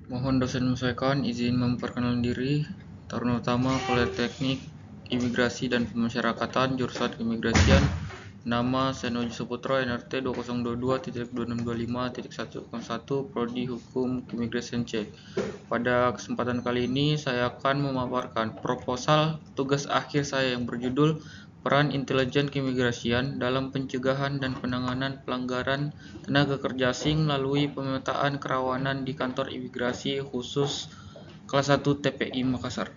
Mohon dosen menyesuaikan, izin memperkenalkan diri. Taruna Utama Politeknik Imigrasi dan Pemasyarakatan, jurusan Keimigrasian. Nama Senoji Saputro, NRT 2022.2625.101, Prodi Hukum Keimigrasian C. Pada kesempatan kali ini saya akan memaparkan proposal tugas akhir saya yang berjudul Peran Intelijen Keimigrasian dalam Pencegahan dan Penanganan Pelanggaran Tenaga Kerja Asing melalui Pemetaan Kerawanan di Kantor Imigrasi Khusus Kelas 1 TPI Makassar.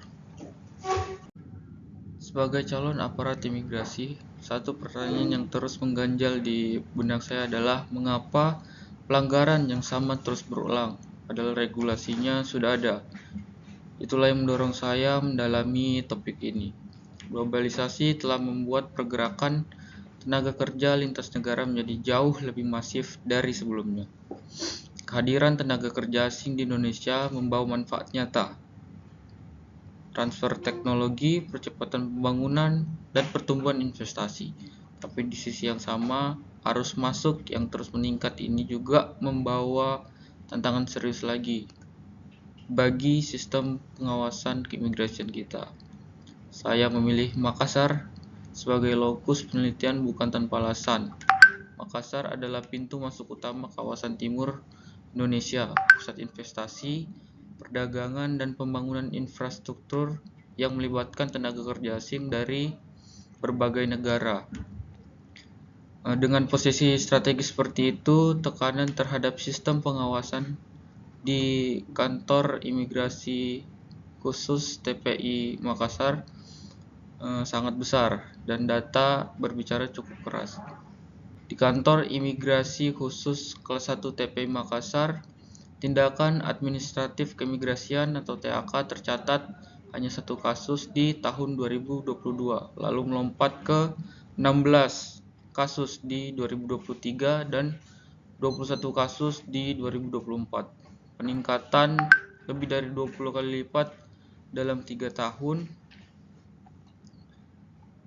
Sebagai calon aparat imigrasi, satu pertanyaan yang terus mengganjal di benak saya adalah mengapa pelanggaran yang sama terus berulang, padahal regulasinya sudah ada. Itulah yang mendorong saya mendalami topik ini. Globalisasi telah membuat pergerakan tenaga kerja lintas negara menjadi jauh lebih masif dari sebelumnya. Kehadiran tenaga kerja asing di Indonesia membawa manfaat nyata. Transfer teknologi, percepatan pembangunan, dan pertumbuhan investasi. Tapi di sisi yang sama, arus masuk yang terus meningkat ini juga membawa tantangan serius lagi bagi sistem pengawasan keimigrasian kita. Saya memilih Makassar sebagai lokus penelitian bukan tanpa alasan. Makassar adalah pintu masuk utama kawasan timur Indonesia, pusat investasi, perdagangan, dan pembangunan infrastruktur yang melibatkan tenaga kerja asing dari berbagai negara. Dengan posisi strategis seperti itu, tekanan terhadap sistem pengawasan di kantor imigrasi khusus TPI Makassar sangat besar dan data berbicara cukup keras. Di kantor imigrasi khusus kelas 1 TPI Makassar, tindakan administratif keimigrasian atau TAK tercatat hanya satu kasus di tahun 2022, lalu melompat ke 16 kasus di 2023 dan 21 kasus di 2024. Peningkatan lebih dari 20 kali lipat dalam 3 tahun.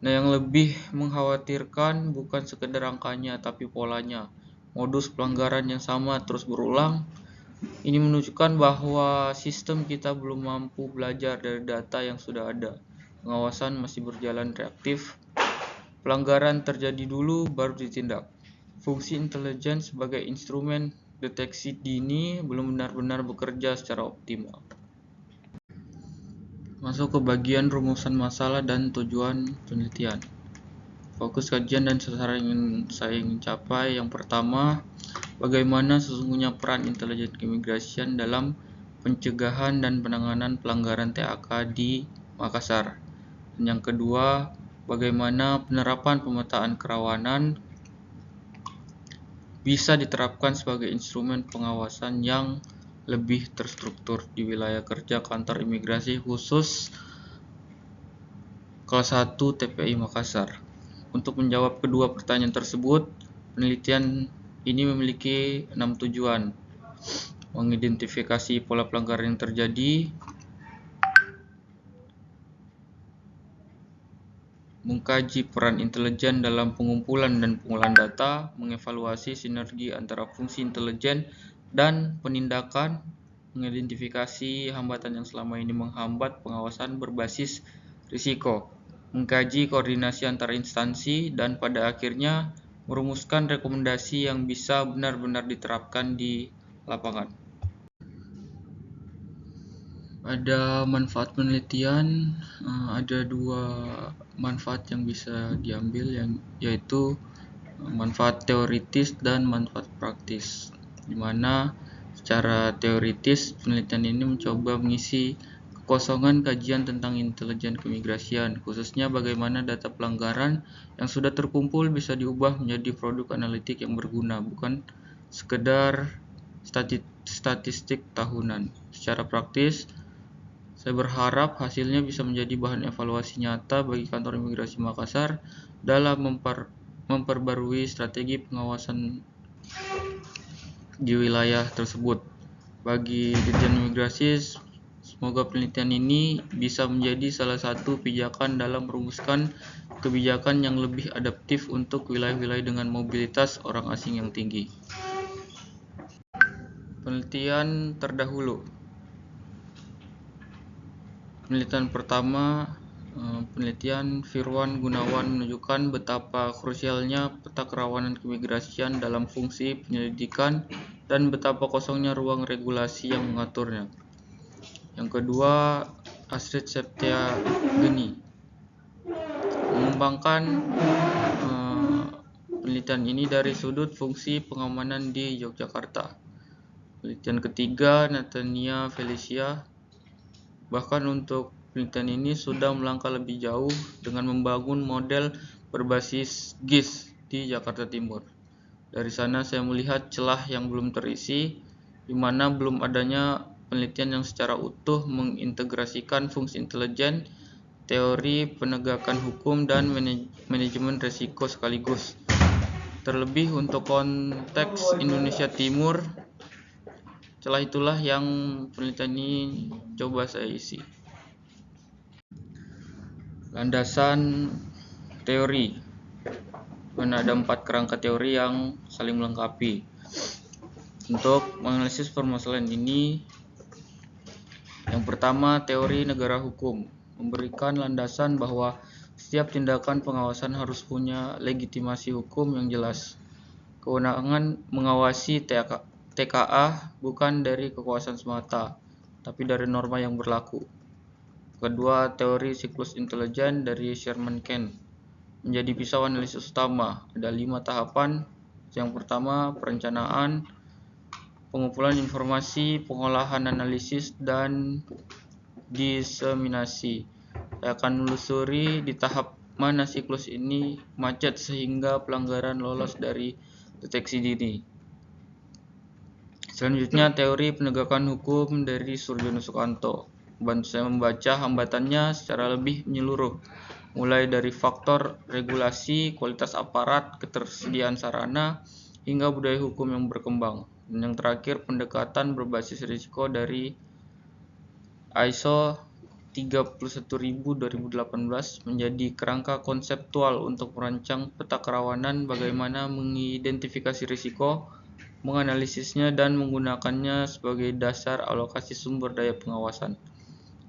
Nah, yang lebih mengkhawatirkan bukan sekedar angkanya, tapi polanya. Modus pelanggaran yang sama terus berulang. Ini menunjukkan bahwa sistem kita belum mampu belajar dari data yang sudah ada. Pengawasan masih berjalan reaktif. Pelanggaran terjadi dulu baru ditindak. Fungsi intelijen sebagai instrumen deteksi dini belum benar-benar bekerja secara optimal. Masuk ke bagian rumusan masalah dan tujuan penelitian. Fokus kajian dan sasaran yang saya ingin capai. Yang pertama, bagaimana sesungguhnya peran intelijen keimigrasian dalam pencegahan dan penanganan pelanggaran TAK di Makassar. Dan yang kedua, bagaimana penerapan pemetaan kerawanan bisa diterapkan sebagai instrumen pengawasan yang lebih terstruktur di wilayah kerja kantor imigrasi khusus kelas 1 TPI Makassar. Untuk menjawab kedua pertanyaan tersebut, penelitian ini memiliki 6 tujuan. Mengidentifikasi pola pelanggaran yang terjadi, mengkaji peran intelijen dalam pengumpulan dan pengolahan data, mengevaluasi sinergi antara fungsi intelijen dan penindakan, mengidentifikasi hambatan yang selama ini menghambat pengawasan berbasis risiko, mengkaji koordinasi antar instansi, dan pada akhirnya merumuskan rekomendasi yang bisa benar-benar diterapkan di lapangan. Ada manfaat penelitian, ada dua manfaat yang bisa diambil, yaitu manfaat teoritis dan manfaat praktis, di mana secara teoritis penelitian ini mencoba mengisi kekosongan kajian tentang intelijen keimigrasian, khususnya bagaimana data pelanggaran yang sudah terkumpul bisa diubah menjadi produk analitik yang berguna, bukan sekedar statistik tahunan. Secara praktis, saya berharap hasilnya bisa menjadi bahan evaluasi nyata bagi kantor imigrasi Makassar dalam memperbarui strategi pengawasan di wilayah tersebut. Bagi Dirjen Imigrasi, semoga penelitian ini bisa menjadi salah satu pijakan dalam merumuskan kebijakan yang lebih adaptif untuk wilayah-wilayah dengan mobilitas orang asing yang tinggi. Penelitian terdahulu. Penelitian pertama, penelitian Firwan Gunawan menunjukkan betapa krusialnya peta kerawanan keimigrasian dalam fungsi penyelidikan dan betapa kosongnya ruang regulasi yang mengaturnya. Yang kedua, Astrid Septia Geni mengembangkan penelitian ini dari sudut fungsi pengamanan di Yogyakarta. Penelitian ketiga, Natania Felicia, bahkan untuk penelitian ini sudah melangkah lebih jauh dengan membangun model berbasis GIS di Jakarta Timur. Dari sana saya melihat celah yang belum terisi, di mana belum adanya penelitian yang secara utuh mengintegrasikan fungsi intelijen, teori penegakan hukum, dan manajemen risiko sekaligus. Terlebih untuk konteks Indonesia Timur, celah itulah yang penelitian ini coba saya isi. Landasan teori, mana ada 4 kerangka teori yang saling melengkapi. Untuk menganalisis permasalahan ini, yang pertama, teori negara hukum memberikan landasan bahwa setiap tindakan pengawasan harus punya legitimasi hukum yang jelas. Kewenangan mengawasi TKA bukan dari kekuasaan semata, tapi dari norma yang berlaku. Kedua, teori siklus intelijen dari Sherman Kent menjadi pisau analisis utama. Ada 5 tahapan. Yang pertama, perencanaan, pengumpulan informasi, pengolahan analisis, dan diseminasi. Saya akan menelusuri di tahap mana siklus ini macet sehingga pelanggaran lolos dari deteksi dini. Selanjutnya, teori penegakan hukum dari Surjono Sukanto. Bantu saya membaca hambatannya secara lebih menyeluruh, mulai dari faktor regulasi, kualitas aparat, ketersediaan sarana, hingga budaya hukum yang berkembang. Dan yang terakhir, pendekatan berbasis risiko dari ISO 31000/2018 menjadi kerangka konseptual untuk merancang peta kerawanan, bagaimana mengidentifikasi risiko, menganalisisnya, dan menggunakannya sebagai dasar alokasi sumber daya pengawasan.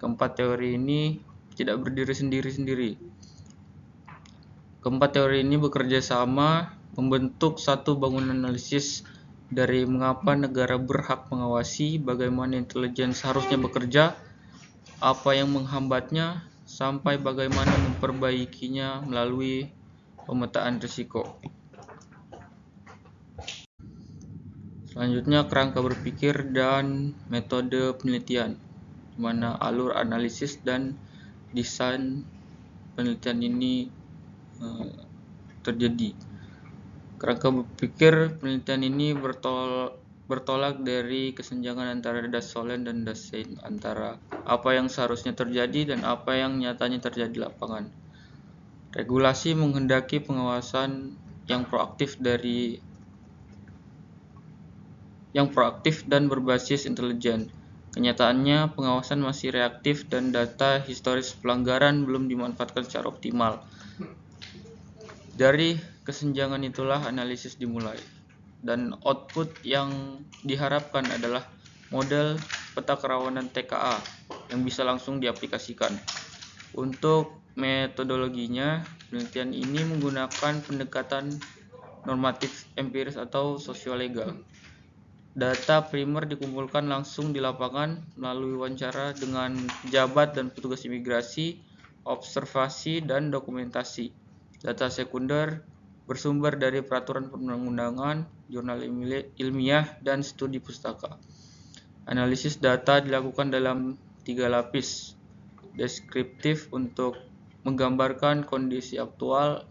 Keempat teori ini tidak berdiri sendiri-sendiri. Keempat teori ini bekerja sama membentuk satu bangunan analisis dari mengapa negara berhak mengawasi, bagaimana intelijen seharusnya bekerja, apa yang menghambatnya, sampai bagaimana memperbaikinya melalui pemetaan risiko. Selanjutnya, kerangka berpikir dan metode penelitian, di mana alur analisis dan desain penelitian ini terjadi. Kerangka berpikir penelitian ini bertolak dari kesenjangan antara das solen dan das sein, antara apa yang seharusnya terjadi dan apa yang nyatanya terjadi di lapangan. Regulasi menghendaki pengawasan yang proaktif dan berbasis intelijen. Kenyataannya, pengawasan masih reaktif dan data historis pelanggaran belum dimanfaatkan secara optimal. Dari kesenjangan itulah analisis dimulai, dan output yang diharapkan adalah model peta kerawanan TKA yang bisa langsung diaplikasikan. Untuk metodologinya, penelitian ini menggunakan pendekatan normatif empiris atau sosiolegal. Data primer dikumpulkan langsung di lapangan melalui wawancara dengan pejabat dan petugas imigrasi, observasi, dan dokumentasi. Data sekunder bersumber dari peraturan perundang-undangan, jurnal ilmiah, dan studi pustaka. Analisis data dilakukan dalam 3 lapis. Deskriptif untuk menggambarkan kondisi aktual,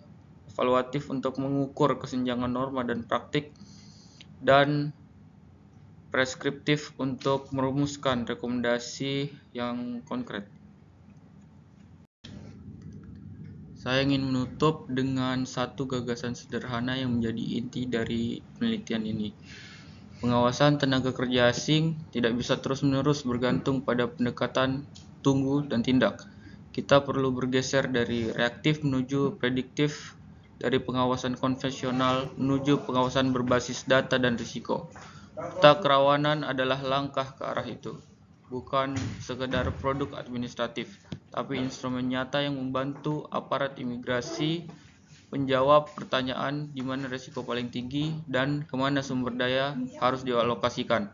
evaluatif untuk mengukur kesenjangan norma dan praktik, dan preskriptif untuk merumuskan rekomendasi yang konkret. Saya ingin menutup dengan satu gagasan sederhana yang menjadi inti dari penelitian ini. Pengawasan tenaga kerja asing tidak bisa terus-menerus bergantung pada pendekatan tunggu dan tindak. Kita perlu bergeser dari reaktif menuju prediktif, dari pengawasan konvensional menuju pengawasan berbasis data dan risiko. Peta kerawanan adalah langkah ke arah itu. bukan sekedar produk administratif, tapi instrumen nyata yang membantu aparat imigrasi menjawab pertanyaan di mana risiko paling tinggi dan kemana sumber daya harus dialokasikan.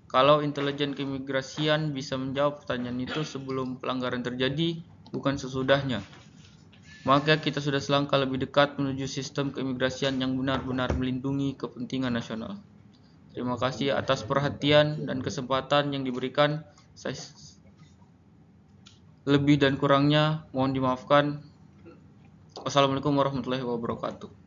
Kalau intelijen keimigrasian bisa menjawab pertanyaan itu sebelum pelanggaran terjadi, bukan sesudahnya, maka kita sudah selangkah lebih dekat menuju sistem keimigrasian yang benar-benar melindungi kepentingan nasional. Terima kasih atas perhatian dan kesempatan yang diberikan. Lebih dan kurangnya mohon dimaafkan. Wassalamualaikum warahmatullahi wabarakatuh.